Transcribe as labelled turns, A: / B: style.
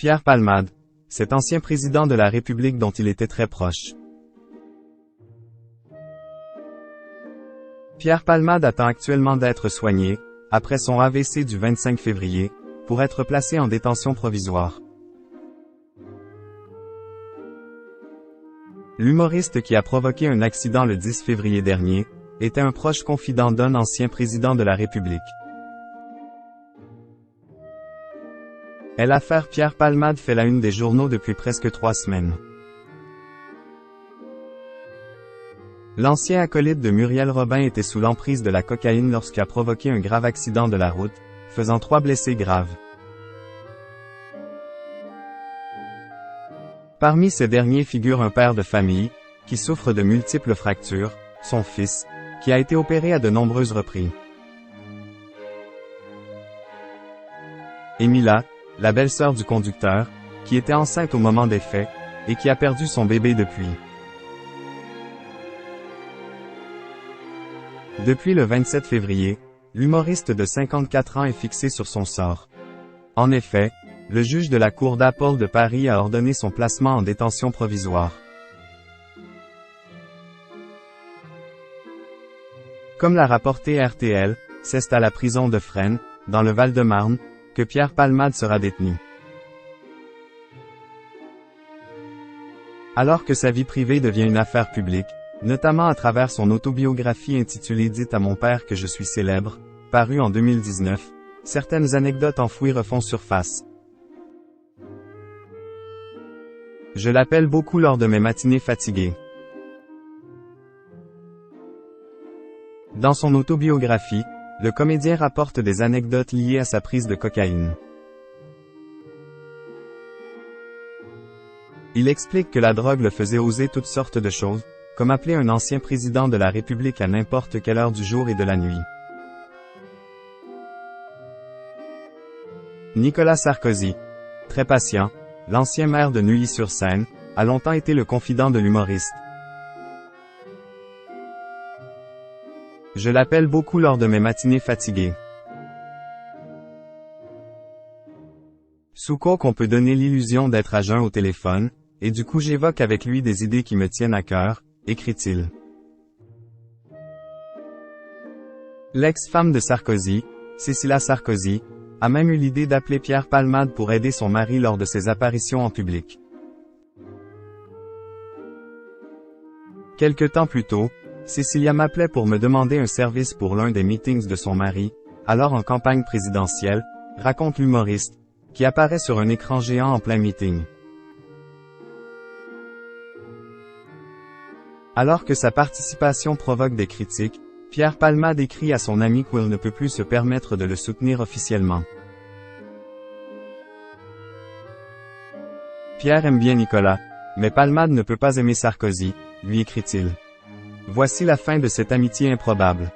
A: Pierre Palmade, cet ancien président de la République dont il était très proche. Pierre Palmade attend actuellement d'être soigné, après son AVC du 25 février, pour être placé en détention provisoire. L'humoriste qui a provoqué un accident le 10 février dernier, était un proche confident d'un ancien président de la République. L'affaire Pierre Palmade fait la une des journaux depuis presque 3 semaines. L'ancien acolyte de Muriel Robin était sous l'emprise de la cocaïne lorsqu'il a provoqué un grave accident de la route, faisant 3 blessés graves. Parmi ces derniers figure un père de famille, qui souffre de multiples fractures, son fils, qui a été opéré à de nombreuses reprises. Et Mila, la belle-sœur du conducteur, qui était enceinte au moment des faits, et qui a perdu son bébé depuis. Depuis le 27 février, l'humoriste de 54 ans est fixé sur son sort. En effet, le juge de la Cour d'appel de Paris a ordonné son placement en détention provisoire. Comme l'a rapporté RTL, c'est à la prison de Fresnes, dans le Val-de-Marne, que Pierre Palmade sera détenu. Alors que sa vie privée devient une affaire publique, notamment à travers son autobiographie intitulée « Dites à mon père que je suis célèbre », parue en 2019, certaines anecdotes enfouies refont surface. Je l'appelle beaucoup lors de mes matinées fatiguées. Dans son autobiographie, le comédien rapporte des anecdotes liées à sa prise de cocaïne. Il explique que la drogue le faisait oser toutes sortes de choses, comme appeler un ancien président de la République à n'importe quelle heure du jour et de la nuit. Nicolas Sarkozy, très patient, l'ancien maire de Neuilly-sur-Seine, a longtemps été le confident de l'humoriste. Je l'appelle beaucoup lors de mes matinées fatiguées. Sous coke on peut donner l'illusion d'être à jeun au téléphone, et du coup j'évoque avec lui des idées qui me tiennent à cœur, écrit-il. L'ex-femme de Sarkozy, Cécile Sarkozy, a même eu l'idée d'appeler Pierre Palmade pour aider son mari lors de ses apparitions en public. Quelque temps plus tôt, Cécilia m'appelait pour me demander un service pour l'un des meetings de son mari, alors en campagne présidentielle, raconte l'humoriste, qui apparaît sur un écran géant en plein meeting. Alors que sa participation provoque des critiques, Pierre Palmade écrit à son ami qu'il ne peut plus se permettre de le soutenir officiellement. Pierre aime bien Nicolas, mais Palmade ne peut pas aimer Sarkozy, lui écrit-il. Voici la fin de cette amitié improbable.